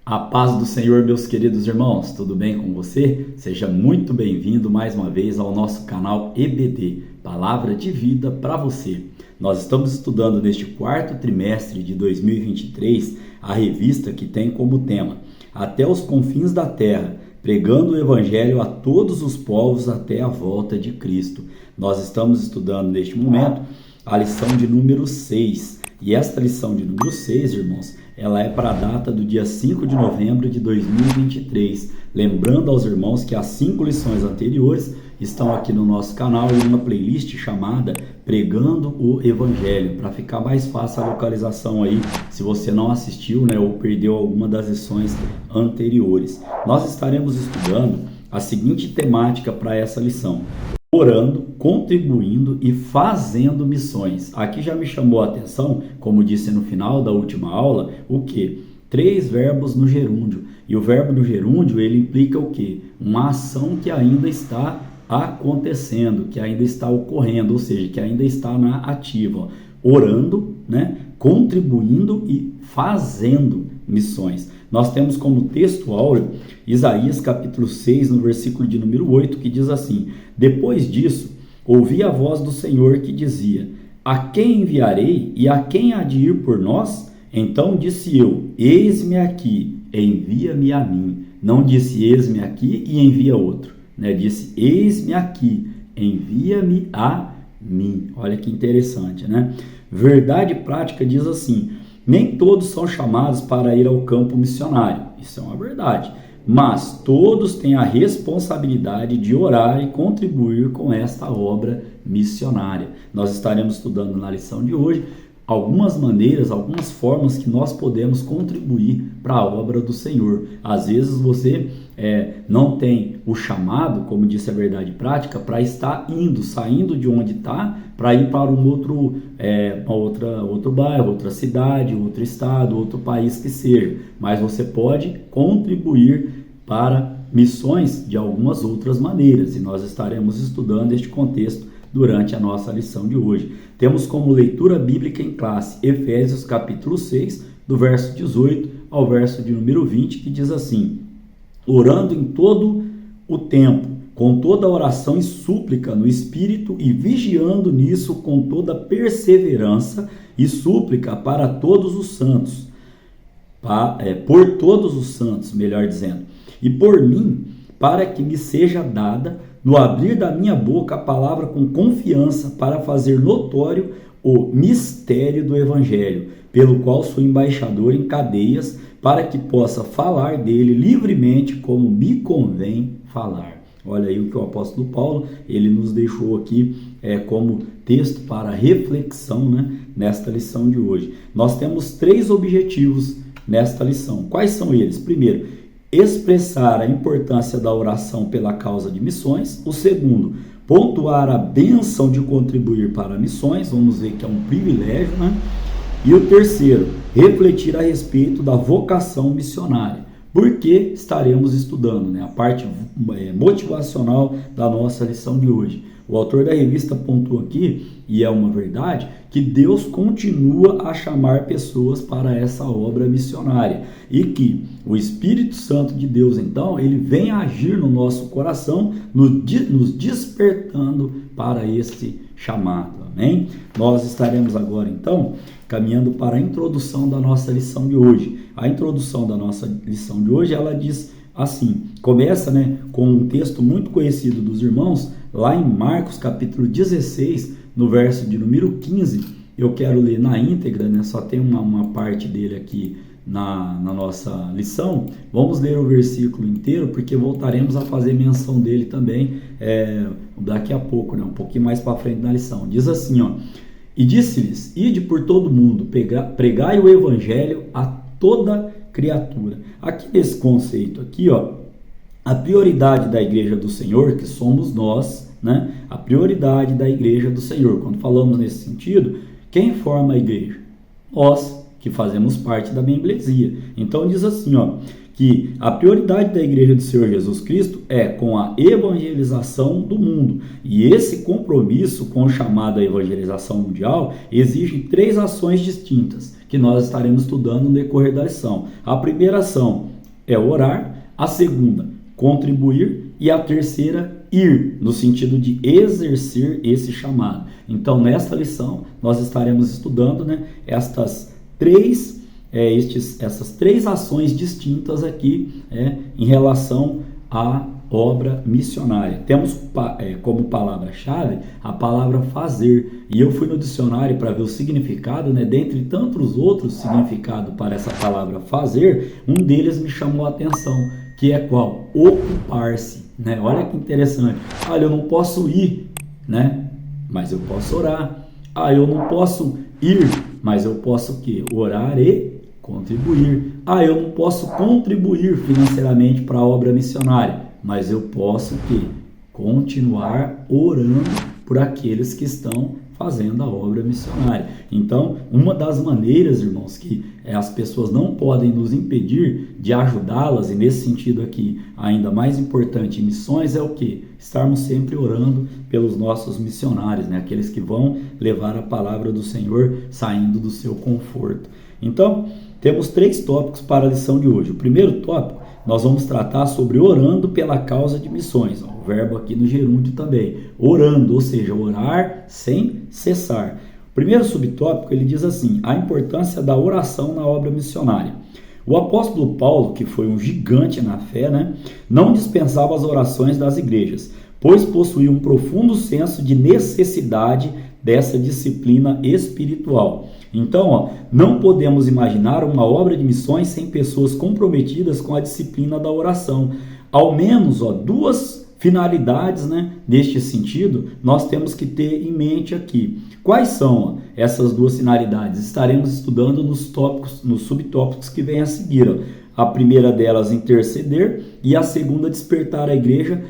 A paz do Senhor, meus queridos irmãos, tudo bem com você? Seja muito bem-vindo mais uma vez ao nosso canal EBD, Palavra de Vida para você. Nós estamos estudando neste quarto trimestre de 2023 a revista que tem como tema Até os Confins da Terra, pregando o Evangelho a todos os povos até a volta de Cristo. Nós estamos estudando neste momento a lição de número 6. E esta lição de número 6, irmãos, ela é para a data do dia 5 de novembro de 2023. Lembrando aos irmãos que as 5 lições anteriores estão aqui no nosso canal em uma playlist chamada Pregando o Evangelho, para ficar mais fácil a localização aí, se você não assistiu, ou perdeu alguma das lições anteriores. Nós estaremos estudando a seguinte temática para essa lição: orando, contribuindo e fazendo missões. Aqui já me chamou a atenção, como disse no final da última aula, o quê? 3 verbos no gerúndio. E o verbo no gerúndio, ele implica o quê? Uma ação que ainda está acontecendo, que ainda está ocorrendo, ou seja, que ainda está na ativa. Orando, contribuindo e fazendo missões. Nós temos como texto áureo Isaías capítulo 6, no versículo de número 8, que diz assim: depois disso, ouvi a voz do Senhor que dizia: a quem enviarei e a quem há de ir por nós? Então disse eu: eis-me aqui, envia-me a mim. Não disse eis-me aqui e envia outro, Disse eis-me aqui, envia-me a mim. Olha que interessante, Verdade prática diz assim: nem todos são chamados para ir ao campo missionário. Isso é uma verdade. Mas todos têm a responsabilidade de orar e contribuir com esta obra missionária. Nós estaremos estudando na lição de hoje algumas maneiras, algumas formas que nós podemos contribuir para a obra do Senhor. Às vezes você não tem o chamado, como disse a verdade prática, para estar saindo de onde está, para ir para um outro bairro, outra cidade, outro estado, outro país que seja. Mas você pode contribuir para missões de algumas outras maneiras, e nós estaremos estudando este contexto durante a nossa lição de hoje. Temos como leitura bíblica em classe Efésios capítulo 6, do verso 18 ao verso de número 20, que diz assim: orando em todo o tempo, com toda oração e súplica no Espírito, e vigiando nisso com toda perseverança e súplica para todos os santos, por todos os santos, melhor dizendo, e por mim, para que me seja dada, no abrir da minha boca, a palavra com confiança, para fazer notório o mistério do Evangelho, pelo qual sou embaixador em cadeias, para que possa falar dele livremente, como me convém falar. Olha aí o que o apóstolo Paulo, ele nos deixou aqui como texto para reflexão, nesta lição de hoje. Nós temos 3 objetivos nesta lição. Quais são eles? Primeiro, expressar a importância da oração pela causa de missões. O segundo, pontuar a bênção de contribuir para missões. Vamos ver que é um privilégio, E o terceiro, refletir a respeito da vocação missionária. Porque estaremos estudando a parte motivacional da nossa lição de hoje. O autor da revista pontua aqui, e é uma verdade, que Deus continua a chamar pessoas para essa obra missionária. E que o Espírito Santo de Deus, então, ele vem agir no nosso coração, nos despertando para esse chamado. Amém? Nós estaremos agora, então, caminhando para a introdução da nossa lição de hoje. A introdução da nossa lição de hoje, ela diz assim, começa com um texto muito conhecido dos irmãos, lá em Marcos capítulo 16, no verso de número 15, eu quero ler na íntegra, só tem uma parte dele aqui na nossa lição. Vamos ler o versículo inteiro, porque voltaremos a fazer menção dele também daqui a pouco, um pouquinho mais para frente na lição. Diz assim, e disse-lhes: ide por todo mundo, pregai o evangelho a toda criatura. Aqui nesse conceito aqui, a prioridade da igreja do Senhor, que somos nós, a prioridade da igreja do Senhor. Quando falamos nesse sentido, quem forma a igreja? Nós, que fazemos parte da membresia. Então diz assim, que a prioridade da igreja do Senhor Jesus Cristo é com a evangelização do mundo. E esse compromisso com o chamado à evangelização mundial exige 3 ações distintas, que nós estaremos estudando no decorrer da lição. A primeira ação é orar, a segunda, contribuir, e a terceira, ir, no sentido de exercer esse chamado. Então, nesta lição, nós estaremos estudando, né, essas três ações distintas aqui em relação à obra missionária. Temos como palavra-chave a palavra fazer, e eu fui no dicionário para ver o significado, né? Dentre tantos outros significados para essa palavra fazer, um deles me chamou a atenção, que é qual? Ocupar-se, né? Olha que interessante. Olha, eu não posso ir, né? Mas eu posso orar. Eu não posso ir, mas eu posso o quê? Orar e contribuir. Eu não posso contribuir financeiramente para a obra missionária, mas eu posso o quê? Continuar orando por aqueles que estão fazendo a obra missionária. Então, uma das maneiras, irmãos, que as pessoas não podem nos impedir de ajudá-las, e nesse sentido aqui, ainda mais importante em missões, é o quê? Estarmos sempre orando pelos nossos missionários, né? Aqueles que vão levar a palavra do Senhor saindo do seu conforto. Então, temos 3 tópicos para a lição de hoje. O primeiro tópico, nós vamos tratar sobre orando pela causa de missões. O verbo aqui no gerúndio também. Orando, ou seja, orar sem cessar. O primeiro subtópico, ele diz assim, a importância da oração na obra missionária. O apóstolo Paulo, que foi um gigante na fé, né, não dispensava as orações das igrejas, pois possuía um profundo senso de necessidade dessa disciplina espiritual. Então, não podemos imaginar uma obra de missões sem pessoas comprometidas com a disciplina da oração. Ao menos 2 finalidades, né, neste sentido, nós temos que ter em mente aqui. Quais são essas 2 finalidades? Estaremos estudando nos subtópicos que vêm a seguir. A primeira delas, interceder, e a segunda, despertar a igreja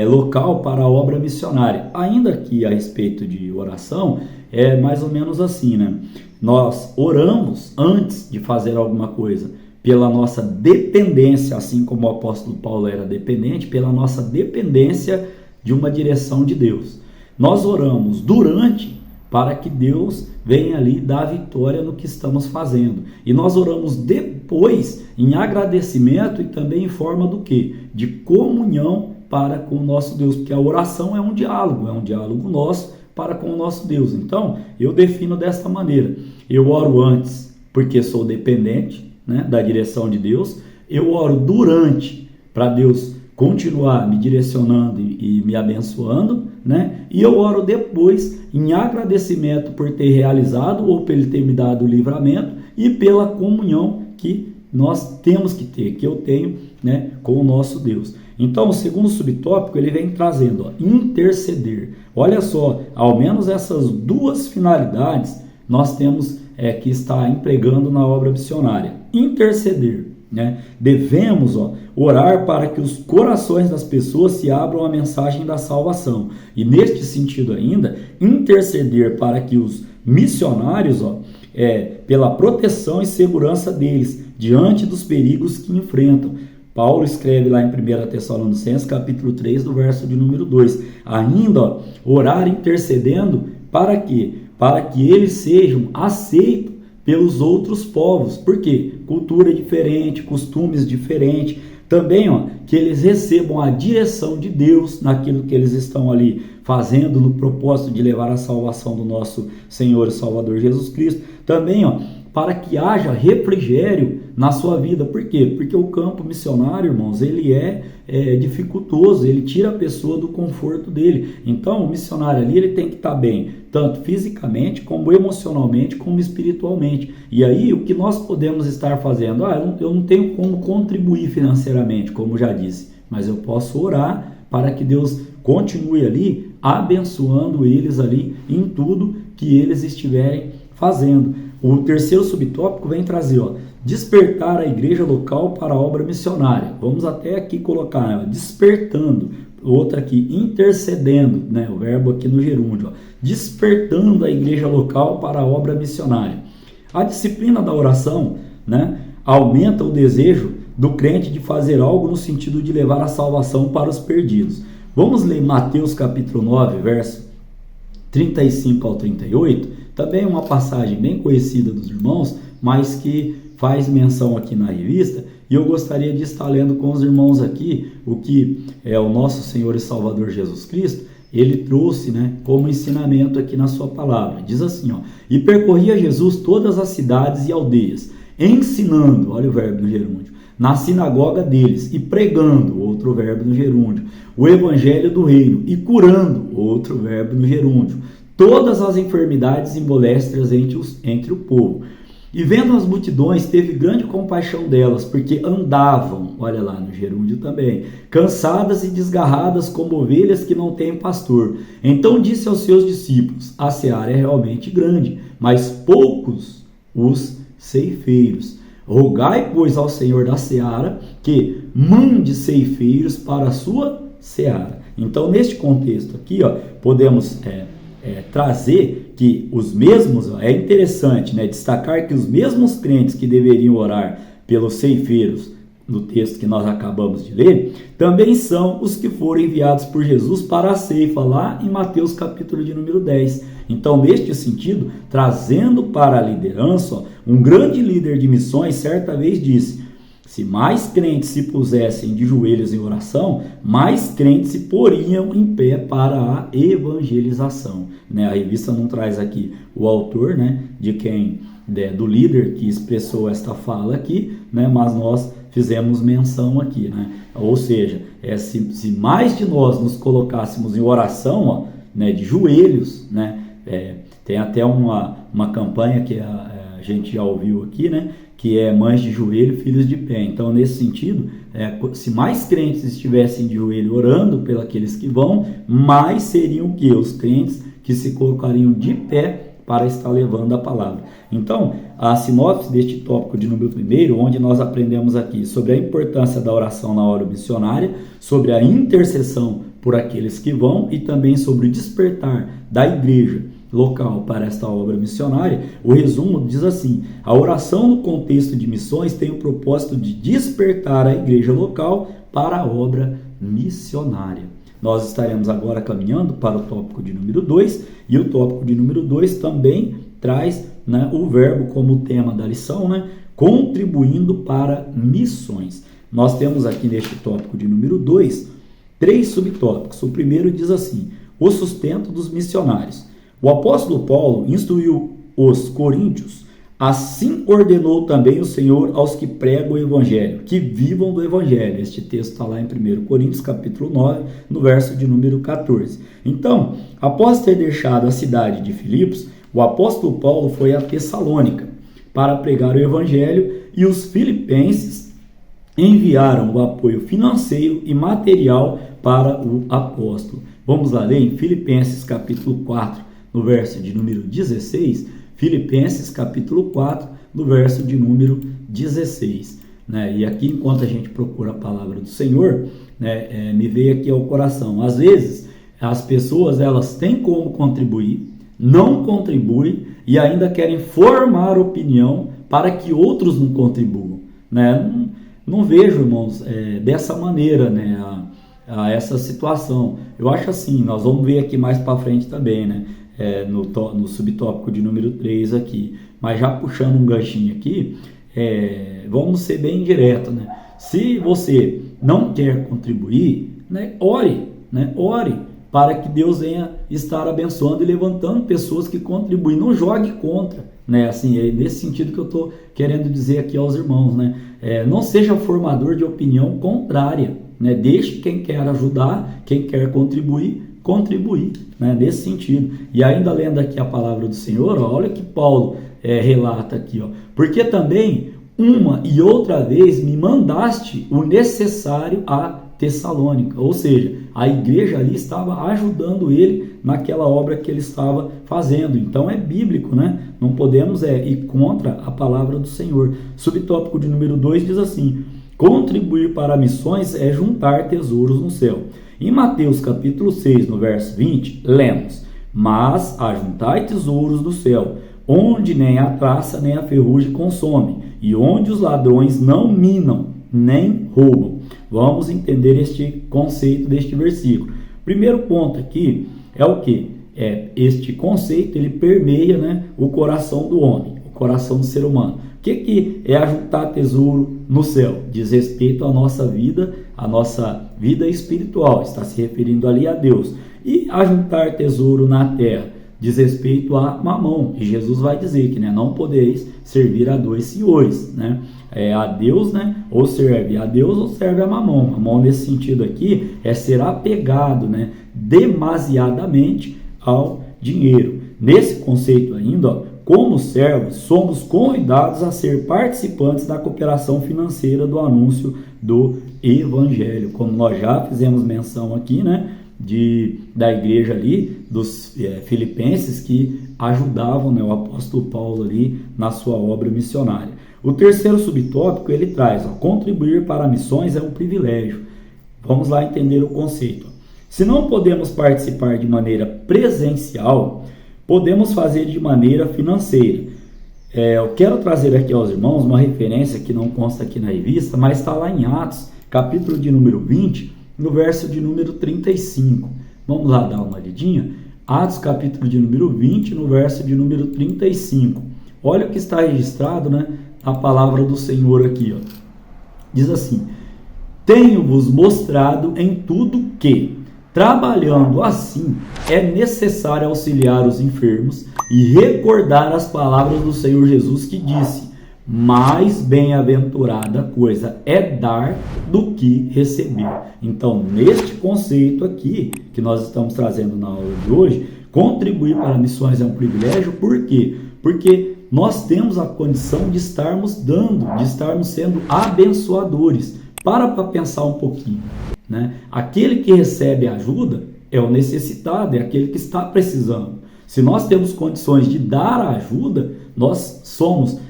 local para a obra missionária. Ainda aqui a respeito de oração, é mais ou menos assim, né? Nós oramos antes de fazer alguma coisa, pela nossa dependência, assim como o apóstolo Paulo era dependente, pela nossa dependência de uma direção de Deus. Nós oramos durante, para que Deus venha ali dar vitória no que estamos fazendo. E nós oramos depois, em agradecimento e também em forma do quê? De comunhão para com o nosso Deus, porque a oração é um diálogo nosso para com o nosso Deus. Então, eu defino desta maneira: eu oro antes, porque sou dependente, né, da direção de Deus. Eu oro durante, para Deus continuar me direcionando e me abençoando, né? E eu oro depois, em agradecimento por ter realizado ou por Ele ter me dado o livramento e pela comunhão que nós temos que ter, que eu tenho, né, com o nosso Deus. Então, o segundo subtópico, ele vem trazendo, interceder. Olha só, ao menos essas 2 finalidades nós temos que estar empregando na obra missionária. Interceder, né? Devemos orar para que os corações das pessoas se abram à mensagem da salvação. E neste sentido ainda, interceder para que os missionários, pela proteção e segurança deles, diante dos perigos que enfrentam. Paulo escreve lá em 1 Tessalonicenses, capítulo 3, do verso de número 2. Ainda, orar intercedendo para quê? Para que eles sejam aceitos pelos outros povos. Por quê? Cultura diferente, costumes diferentes. Também, que eles recebam a direção de Deus naquilo que eles estão ali fazendo no propósito de levar a salvação do nosso Senhor e Salvador Jesus Cristo. Também, para que haja refrigério na sua vida. Por quê? Porque o campo missionário, irmãos, ele é dificultoso, ele tira a pessoa do conforto dele. Então, o missionário ali, ele tem que estar bem, tanto fisicamente, como emocionalmente, como espiritualmente. E aí, o que nós podemos estar fazendo? Eu não tenho como contribuir financeiramente, como já disse, mas eu posso orar para que Deus continue ali, abençoando eles ali em tudo que eles estiverem fazendo. O terceiro subtópico vem trazer, despertar a igreja local para a obra missionária. Vamos até aqui colocar, despertando. Outra aqui, intercedendo, né? O verbo aqui no gerúndio, despertando a igreja local para a obra missionária. A disciplina da oração, né, aumenta o desejo do crente de fazer algo no sentido de levar a salvação para os perdidos. Vamos ler Mateus capítulo 9, verso 35 ao 38, também uma passagem bem conhecida dos irmãos, mas que faz menção aqui na revista, e eu gostaria de estar lendo com os irmãos aqui o que é o nosso Senhor e Salvador Jesus Cristo, ele trouxe, né, como ensinamento aqui na sua palavra. Diz assim, ó: e percorria Jesus todas as cidades e aldeias, ensinando, olha o verbo no gerúndio, na sinagoga deles, e pregando, outro verbo no gerúndio, o evangelho do reino, e curando, outro verbo no gerúndio, todas as enfermidades e moléstias entre o povo. E vendo as multidões, teve grande compaixão delas, porque andavam, olha lá no gerúndio também, cansadas e desgarradas como ovelhas que não têm pastor. Então disse aos seus discípulos: a seara é realmente grande, mas poucos os ceifeiros. Rogai, pois, ao Senhor da seara que mande ceifeiros para a sua seara. Então, neste contexto aqui, ó, podemos trazer que os mesmos, é interessante, né, destacar que os mesmos crentes que deveriam orar pelos ceifeiros, no texto que nós acabamos de ler, também são os que foram enviados por Jesus para a ceifa, lá em Mateus capítulo de número 10. Então, neste sentido, trazendo para a liderança, ó, um grande líder de missões certa vez disse: se mais crentes se pusessem de joelhos em oração, mais crentes se poriam em pé para a evangelização. Né? A revista não traz aqui o autor, né, do líder que expressou esta fala aqui, né, mas nós fizemos menção aqui. Né? Ou seja, se mais de nós nos colocássemos em oração, ó, né, de joelhos, né, tem até uma campanha que a gente já ouviu aqui, né, que é mães de joelho, filhos de pé. Então, nesse sentido, se mais crentes estivessem de joelho orando pelos aqueles que vão, mais seriam que os crentes que se colocariam de pé para estar levando a palavra. Então, a sinopse deste tópico de número 1, onde nós aprendemos aqui sobre a importância da oração na obra missionária, sobre a intercessão por aqueles que vão e também sobre o despertar da igreja local para esta obra missionária. O resumo diz assim: a oração no contexto de missões tem o propósito de despertar a igreja local para a obra missionária. Nós estaremos agora caminhando para o tópico de número 2, e o tópico de número 2 também traz, né, o verbo como tema da lição, né, contribuindo para missões. Nós temos aqui neste tópico de número 2 3 subtópicos. O primeiro diz assim: o sustento dos missionários. O apóstolo Paulo instruiu os coríntios: assim ordenou também o Senhor aos que pregam o evangelho, que vivam do evangelho. Este texto está lá em 1 Coríntios, capítulo 9, no verso de número 14. Então, após ter deixado a cidade de Filipos, o apóstolo Paulo foi a Tessalônica para pregar o evangelho, e os filipenses enviaram o apoio financeiro e material para o apóstolo. Vamos lá ler em Filipenses, capítulo 4, no verso de número 16, Filipenses capítulo 4, no verso de número 16. Né? E aqui, enquanto a gente procura a palavra do Senhor, né, me veio aqui ao coração. Às vezes, as pessoas, elas têm como contribuir, não contribuem e ainda querem formar opinião para que outros não contribuam. Né? Não vejo, irmãos, dessa maneira, né, a essa situação. Eu acho assim, nós vamos ver aqui mais para frente também, né? No subtópico de número 3 aqui, mas já puxando um ganchinho aqui, vamos ser bem direto, né? Se você não quer contribuir, né, ore para que Deus venha estar abençoando e levantando pessoas que contribuem. Não jogue contra, né? Assim, é nesse sentido que eu estou querendo dizer aqui aos irmãos, né? Não seja formador de opinião contrária, né? Deixe quem quer ajudar, quem quer contribuir, né, nesse sentido. E ainda lendo aqui a palavra do Senhor, ó, olha que Paulo relata aqui, ó: porque também uma e outra vez me mandaste o necessário a Tessalônica. Ou seja, a igreja ali estava ajudando ele naquela obra que ele estava fazendo. Então é bíblico, né? Não podemos ir contra a palavra do Senhor. Subtópico de número 2 diz assim: contribuir para missões é juntar tesouros no céu. Em Mateus capítulo 6, no verso 20, lemos: mas ajuntai tesouros do céu, onde nem a traça nem a ferrugem consomem, e onde os ladrões não minam, nem roubam. Vamos entender este conceito deste versículo. Primeiro ponto aqui é o que? Este conceito, ele permeia, né, o coração do homem. O coração do ser humano. O que é ajuntar tesouro no céu? Diz respeito à nossa vida espiritual, está se referindo ali a Deus. E ajuntar tesouro na terra diz respeito a Mamon, e Jesus vai dizer que, né, não podeis servir a dois senhores, né? A Deus, né, ou serve a Deus ou serve a Mamon. Mamon, nesse sentido aqui, é ser apegado, né, demasiadamente ao dinheiro. Nesse conceito ainda, ó, como servos, somos convidados a ser participantes da cooperação financeira do anúncio do Evangelho, como nós já fizemos menção aqui, né, da igreja ali, dos filipenses, que ajudavam, né, o apóstolo Paulo ali na sua obra missionária. O terceiro subtópico ele traz, ó, contribuir para missões é um privilégio. Vamos lá entender o conceito. Se não podemos participar de maneira presencial, podemos fazer de maneira financeira. Eu quero trazer aqui aos irmãos uma referência que não consta aqui na revista, mas está lá em Atos, capítulo de número 20, no verso de número 35. Vamos lá dar uma olhadinha? Atos, capítulo de número 20, no verso de número 35. Olha o que está registrado, né, a palavra do Senhor aqui, ó. Diz assim: tenho-vos mostrado em tudo que, trabalhando assim, é necessário auxiliar os enfermos e recordar as palavras do Senhor Jesus que disse: mais bem-aventurada coisa é dar do que receber. Então, neste conceito aqui, que nós estamos trazendo na aula de hoje, contribuir para missões é um privilégio. Por quê? Porque nós temos a condição de estarmos dando, de estarmos sendo abençoadores. Para pensar um pouquinho, né? Aquele que recebe ajuda é o necessitado, é aquele que está precisando. Se nós temos condições de dar a ajuda, nós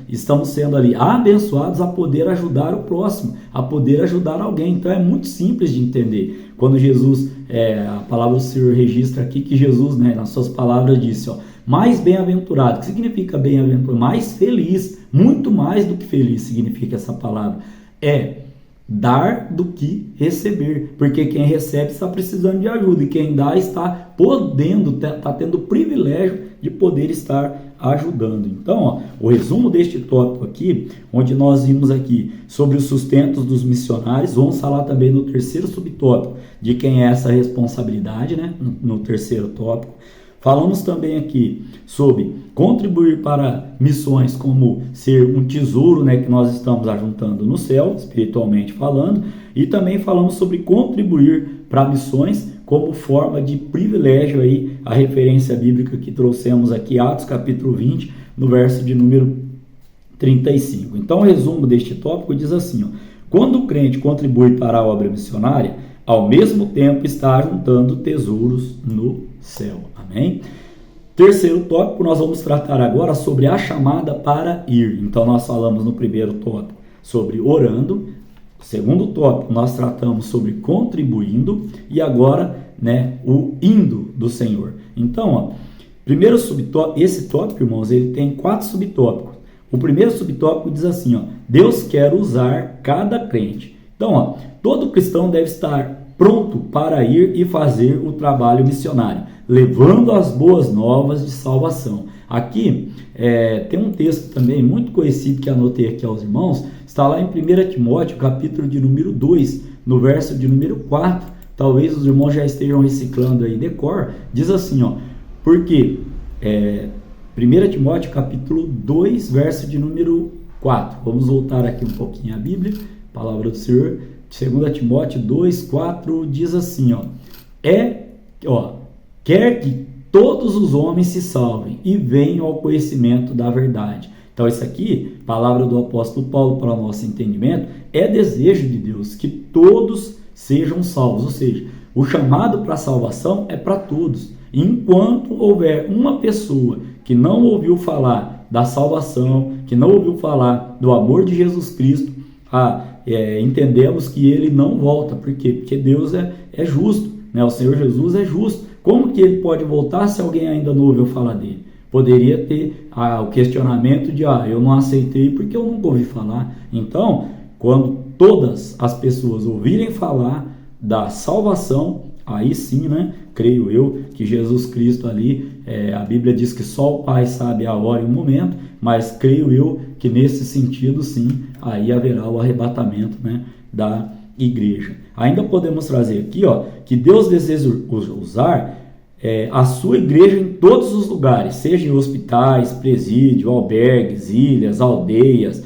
estamos sendo ali abençoados a poder ajudar o próximo, a poder ajudar alguém. Então é muito simples de entender. Quando Jesus, a palavra do Senhor registra aqui que Jesus, né, nas suas palavras disse, ó, mais bem-aventurado. O que significa bem-aventurado? Mais feliz, muito mais do que feliz significa essa palavra. É dar do que receber, porque quem recebe está precisando de ajuda e quem dá está tendo o privilégio de poder estar ajudando. Então, ó, o resumo deste tópico aqui, onde nós vimos aqui sobre os sustentos dos missionários, vamos falar também no terceiro subtópico de quem é essa responsabilidade, né? No terceiro tópico. Falamos também aqui sobre contribuir para missões como ser um tesouro, né, que nós estamos ajuntando no céu, espiritualmente falando, e também falamos sobre contribuir para missões como forma de privilégio, aí, a referência bíblica que trouxemos aqui, Atos capítulo 20, no verso de número 35. Então, o resumo deste tópico diz assim, ó, quando o crente contribui para a obra missionária, ao mesmo tempo está juntando tesouros no céu. Amém? Terceiro tópico, nós vamos tratar agora sobre a chamada para ir. Então, nós falamos no primeiro tópico sobre orando. Segundo tópico, nós tratamos sobre contribuindo. E agora, né, o indo do Senhor. Então, ó, primeiro subtópico, esse tópico, irmãos, ele tem 4 subtópicos. O primeiro subtópico diz assim, ó, Deus quer usar cada crente. Então, ó, todo cristão deve estar pronto para ir e fazer o trabalho missionário, levando as boas novas de salvação. Aqui tem um texto também muito conhecido que anotei aqui aos irmãos, está lá em 1 Timóteo, capítulo de número 2, no verso de número 4, talvez os irmãos já estejam reciclando aí de cor, diz assim, ó, porque 1 Timóteo, capítulo 2, verso de número 4, vamos voltar aqui um pouquinho à Bíblia, palavra do Senhor, 2 Timóteo 2, 4, diz assim, ó, quer que todos os homens se salvem e venham ao conhecimento da verdade. Então, isso aqui, palavra do apóstolo Paulo para o nosso entendimento, é desejo de Deus que todos sejam salvos, ou seja, o chamado para a salvação é para todos. Enquanto houver uma pessoa que não ouviu falar da salvação, que não ouviu falar do amor de Jesus Cristo, entendemos que ele não volta. Por quê? Porque Deus é justo, né? O Senhor Jesus é justo. Como que ele pode voltar se alguém ainda não ouviu falar dele? Poderia ter o questionamento de, eu não aceitei porque eu nunca ouvi falar. Então, quando todas as pessoas ouvirem falar da salvação, aí sim, né? Creio eu que Jesus Cristo ali, a Bíblia diz que só o Pai sabe a hora e o momento, mas creio eu que nesse sentido sim, aí haverá o arrebatamento, né, da igreja. Ainda podemos trazer aqui, que Deus deseja usar a sua igreja em todos os lugares, seja em hospitais, presídio, albergues, ilhas, aldeias,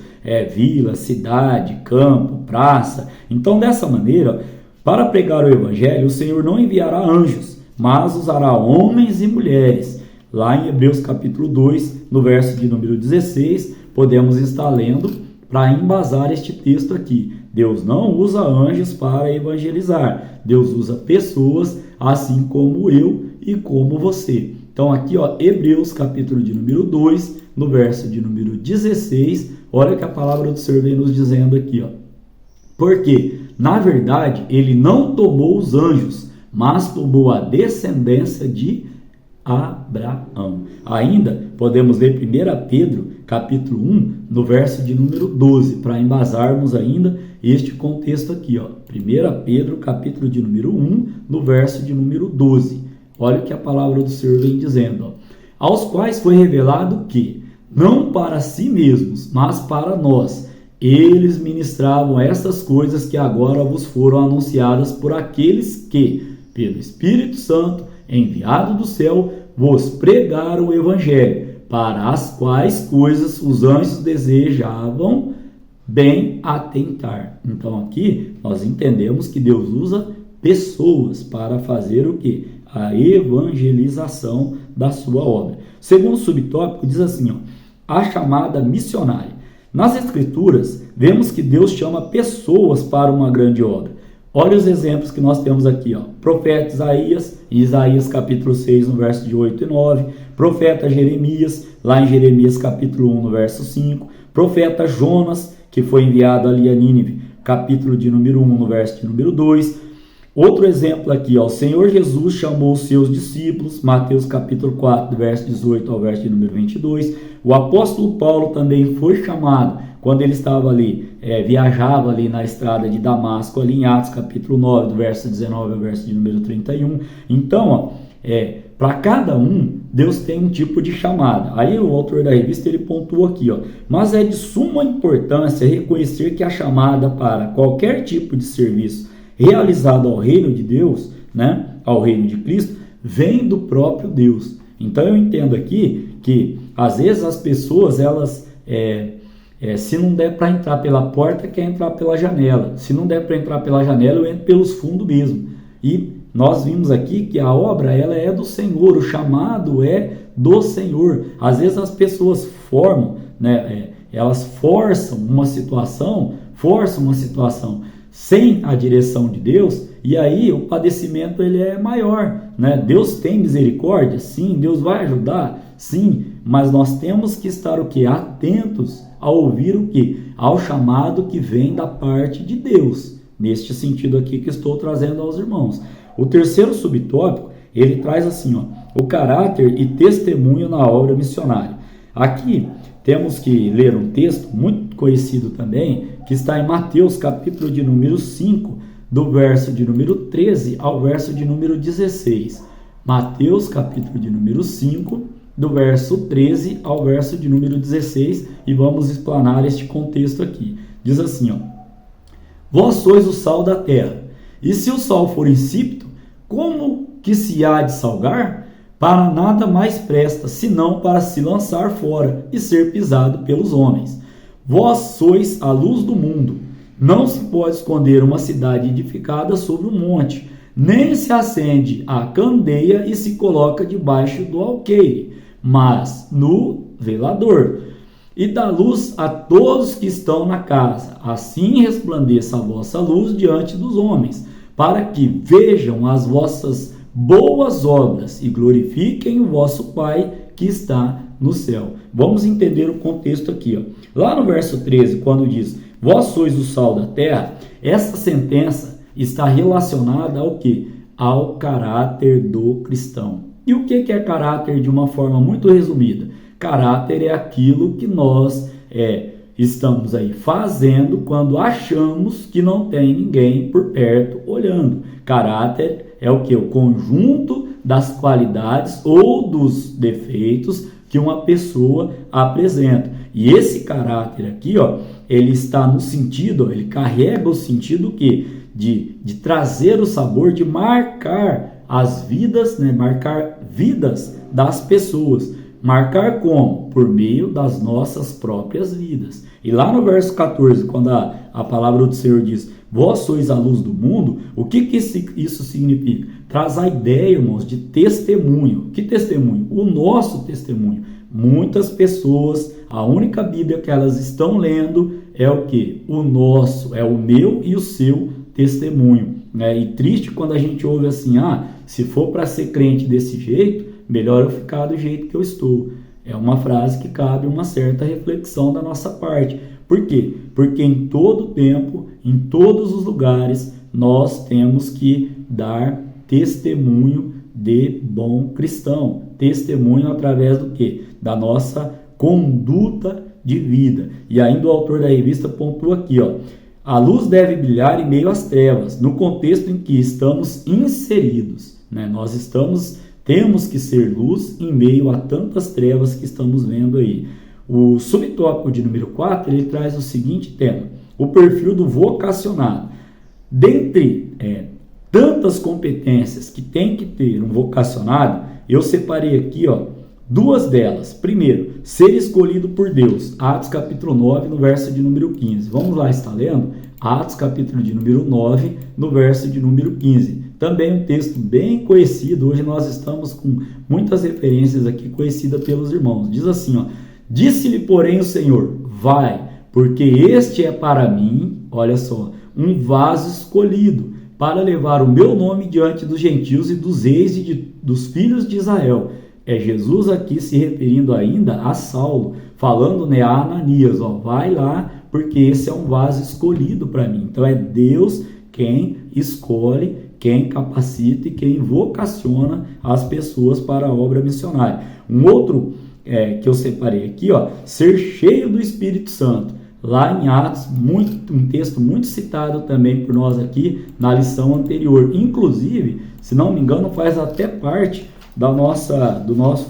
vila, cidade, campo, praça. Então, dessa maneira, para pregar o evangelho, o Senhor não enviará anjos, mas usará homens e mulheres. Lá em Hebreus capítulo 2, no verso de número 16, podemos estar lendo para embasar este texto aqui. Deus não usa anjos para evangelizar. Deus usa pessoas assim como eu e como você. Então aqui, Hebreus capítulo de número 2, no verso de número 16, olha que a palavra do Senhor vem nos dizendo aqui, porque, na verdade, ele não tomou os anjos, mas tomou a descendência de Abraão. Ainda podemos ler 1 Pedro capítulo 1, no verso de número 12, para embasarmos ainda este contexto aqui, 1 Pedro capítulo de número 1, no verso de número 12. Olha o que a palavra do Senhor vem dizendo, aos quais foi revelado que, não para si mesmos, mas para nós, eles ministravam essas coisas que agora vos foram anunciadas por aqueles que, pelo Espírito Santo, enviado do céu, vos pregaram o evangelho, para as quais coisas os anjos desejavam bem atentar. Então aqui nós entendemos que Deus usa pessoas para fazer o quê? A evangelização da sua obra. Segundo subtópico diz assim, a chamada missionária. Nas Escrituras, vemos que Deus chama pessoas para uma grande obra. Olha os exemplos que nós temos aqui, profeta Isaías, em Isaías capítulo 6, no verso de 8 e 9, profeta Jeremias, lá em Jeremias capítulo 1, no verso 5, profeta Jonas, que foi enviado ali a Nínive, capítulo de número 1, no verso de número 2. Outro exemplo aqui, o Senhor Jesus chamou os seus discípulos, Mateus capítulo 4, do verso 18 ao verso de número 22. O apóstolo Paulo também foi chamado quando ele estava ali, viajava ali na estrada de Damasco, ali em Atos capítulo 9, do verso 19 ao verso de número 31. Então, para cada um, Deus tem um tipo de chamada. Aí o autor da revista ele pontuou aqui, mas é de suma importância reconhecer que a chamada para qualquer tipo de serviço realizado ao reino de Deus, né, ao reino de Cristo, vem do próprio Deus. Então eu entendo aqui que às vezes as pessoas, elas, se não der para entrar pela porta, quer entrar pela janela. Se não der para entrar pela janela, eu entro pelos fundos mesmo. E nós vimos aqui que a obra ela é do Senhor, o chamado é do Senhor. Às vezes as pessoas formam, né, elas forçam uma situação sem a direção de Deus, e aí o padecimento ele é maior, né? Deus tem misericórdia? Sim. Deus vai ajudar? Sim. Mas nós temos que estar o quê? Atentos a ouvir o quê? Ao chamado que vem da parte de Deus, neste sentido aqui que estou trazendo aos irmãos. O terceiro subtópico, ele traz assim, o caráter e testemunho na obra missionária. Aqui temos que ler um texto muito conhecido também, que está em Mateus capítulo de número 5, do verso de número 13 ao verso de número 16. Mateus capítulo de número 5, do verso 13 ao verso de número 16, e vamos explanar este contexto aqui. Diz assim, vós sois o sal da terra, e se o sal for insípido, como que se há de salgar? Para nada mais presta, senão para se lançar fora e ser pisado pelos homens. Vós sois a luz do mundo. Não se pode esconder uma cidade edificada sobre um monte, nem se acende a candeia e se coloca debaixo do alqueire, mas no velador, e dá luz a todos que estão na casa. Assim resplandeça a vossa luz diante dos homens, para que vejam as vossas boas obras e glorifiquem o vosso Pai que está no céu. Vamos entender o contexto aqui. Lá no verso 13, quando diz, vós sois o sal da terra, essa sentença está relacionada ao quê? Ao caráter do cristão. E o que é caráter de uma forma muito resumida? Caráter é aquilo que nós estamos aí fazendo quando achamos que não tem ninguém por perto olhando. Caráter é o que? O conjunto das qualidades ou dos defeitos que uma pessoa apresenta. E esse caráter aqui, ó, ele está no sentido, ele carrega o sentido que de trazer o sabor, de marcar as vidas, né, marcar vidas das pessoas. Marcar como? Por meio das nossas próprias vidas. E lá no verso 14, quando a palavra do Senhor diz: vós sois a luz do mundo, o que isso significa? Traz a ideia, irmãos, de testemunho. Que testemunho? O nosso testemunho. Muitas pessoas, a única Bíblia que elas estão lendo é o quê? O nosso, é o meu e o seu testemunho. E triste quando a gente ouve assim: se for para ser crente desse jeito, melhor eu ficar do jeito que eu estou. É uma frase que cabe uma certa reflexão da nossa parte. Por quê? Porque em todo tempo, em todos os lugares, nós temos que dar testemunho de bom cristão. Testemunho através do quê? Da nossa conduta de vida. E ainda o autor da revista pontua aqui, ó: a luz deve brilhar em meio às trevas, no contexto em que estamos inseridos. Nós temos que ser luz em meio a tantas trevas que estamos vendo aí. O subtópico de número 4, ele traz o seguinte tema: o perfil do vocacionado. Dentre tantas competências que tem que ter um vocacionado, eu separei aqui, ó, duas delas. Primeiro, ser escolhido por Deus. Atos capítulo 9, no verso de número 15. Vamos lá, está lendo? Atos capítulo de número 9, no verso de número 15. Também um texto bem conhecido. Hoje nós estamos com muitas referências aqui conhecidas pelos irmãos. Diz assim, ó: disse-lhe, porém, o Senhor: vai, porque este é para mim, olha só, um vaso escolhido, para levar o meu nome diante dos gentios e dos reis e dos filhos de Israel. É Jesus aqui se referindo ainda a Saulo, falando, a Ananias, ó: vai lá, porque esse é um vaso escolhido para mim. Então é Deus quem escolhe, quem capacita e quem vocaciona as pessoas para a obra missionária. Um outro que eu separei aqui, ó: ser cheio do Espírito Santo. Lá em Atos, um texto muito citado também por nós aqui na lição anterior. Inclusive, se não me engano, faz até parte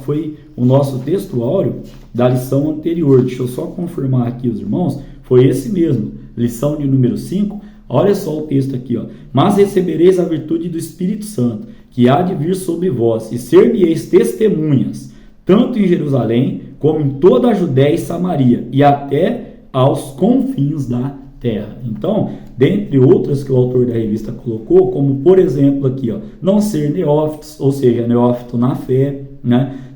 foi o nosso texto áureo da lição anterior. Deixa eu só confirmar aqui, os irmãos, foi esse mesmo, lição de número 5. Olha só o texto aqui, ó: mas recebereis a virtude do Espírito Santo, que há de vir sobre vós, e ser-me-eis testemunhas, tanto em Jerusalém, como em toda a Judéia e Samaria, e até aos confins da terra. Então, dentre outras que o autor da revista colocou, como por exemplo aqui, ó, não ser neófitos, ou seja, neófito na fé,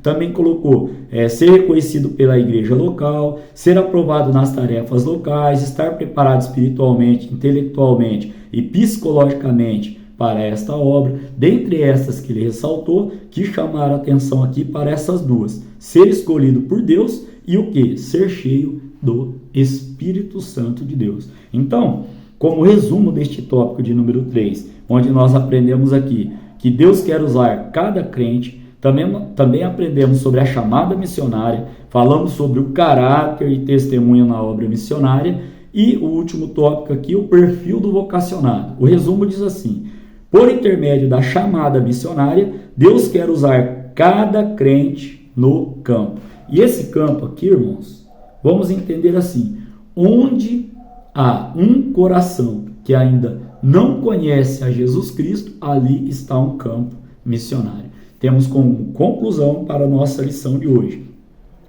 Também colocou ser reconhecido pela igreja local, ser aprovado nas tarefas locais, estar preparado espiritualmente, intelectualmente e psicologicamente para esta obra. Dentre essas que ele ressaltou, que chamaram a atenção aqui para essas duas: ser escolhido por Deus e o que? Ser cheio do Espírito Santo de Deus. Então, como resumo deste tópico de número 3, onde nós aprendemos aqui que Deus quer usar cada crente, também aprendemos sobre a chamada missionária, falamos sobre o caráter e testemunho na obra missionária, e o último tópico aqui, o perfil do vocacionado. O resumo diz assim: por intermédio da chamada missionária, Deus quer usar cada crente no campo. E esse campo aqui, irmãos, vamos entender assim: onde há um coração que ainda não conhece a Jesus Cristo, ali está um campo missionário. Temos como conclusão para a nossa lição de hoje.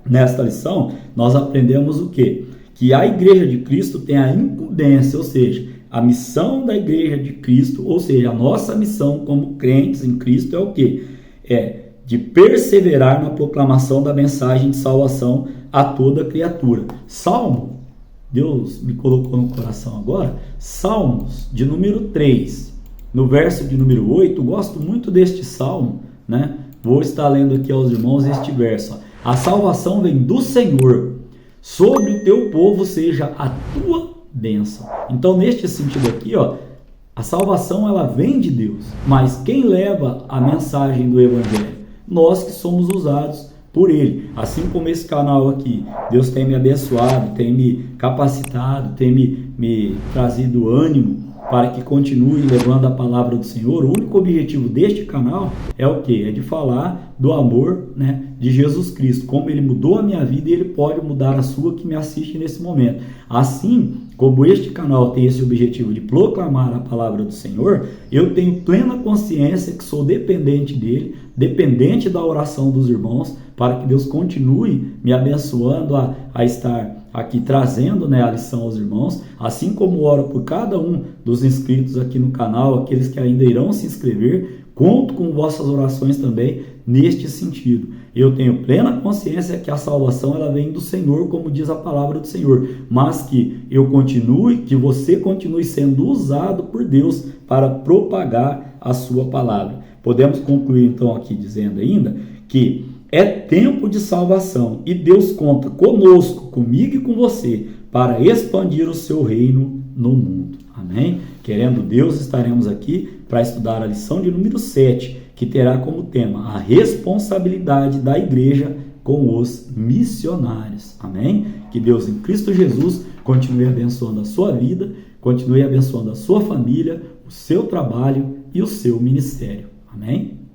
Nesta lição, nós aprendemos o quê? Que a Igreja de Cristo tem a incumbência, ou seja, a missão da Igreja de Cristo, ou seja, a nossa missão como crentes em Cristo é o quê? É de perseverar na proclamação da mensagem de salvação a toda criatura. Salmo, Deus me colocou no coração agora, Salmos de número 3, no verso de número 8, gosto muito deste salmo, Vou estar lendo aqui aos irmãos este verso: a salvação vem do Senhor, sobre o teu povo seja a tua bênção. Então, neste sentido aqui, a salvação ela vem de Deus, mas quem leva a mensagem do Evangelho? Nós que somos usados por ele. Assim como esse canal aqui, Deus tem me abençoado, tem me capacitado, tem me trazido ânimo para que continue levando a palavra do Senhor. O único objetivo deste canal é o quê? É de falar do amor, né, de Jesus Cristo, como ele mudou a minha vida e ele pode mudar a sua que me assiste nesse momento. Assim como este canal tem esse objetivo de proclamar a palavra do Senhor, eu tenho plena consciência que sou dependente dele, dependente da oração dos irmãos, para que Deus continue me abençoando a estar aqui trazendo, né, a lição aos irmãos, assim como oro por cada um dos inscritos aqui no canal, aqueles que ainda irão se inscrever, conto com vossas orações também neste sentido. Eu tenho plena consciência que a salvação ela vem do Senhor, como diz a palavra do Senhor, mas que eu continue, que você continue sendo usado por Deus para propagar a sua palavra. Podemos concluir então aqui dizendo ainda que é tempo de salvação e Deus conta conosco, comigo e com você, para expandir o seu reino no mundo. Amém? Querendo Deus, estaremos aqui para estudar a lição de número 7, que terá como tema a responsabilidade da igreja com os missionários. Amém? Que Deus em Cristo Jesus continue abençoando a sua vida, continue abençoando a sua família, o seu trabalho e o seu ministério. Amém?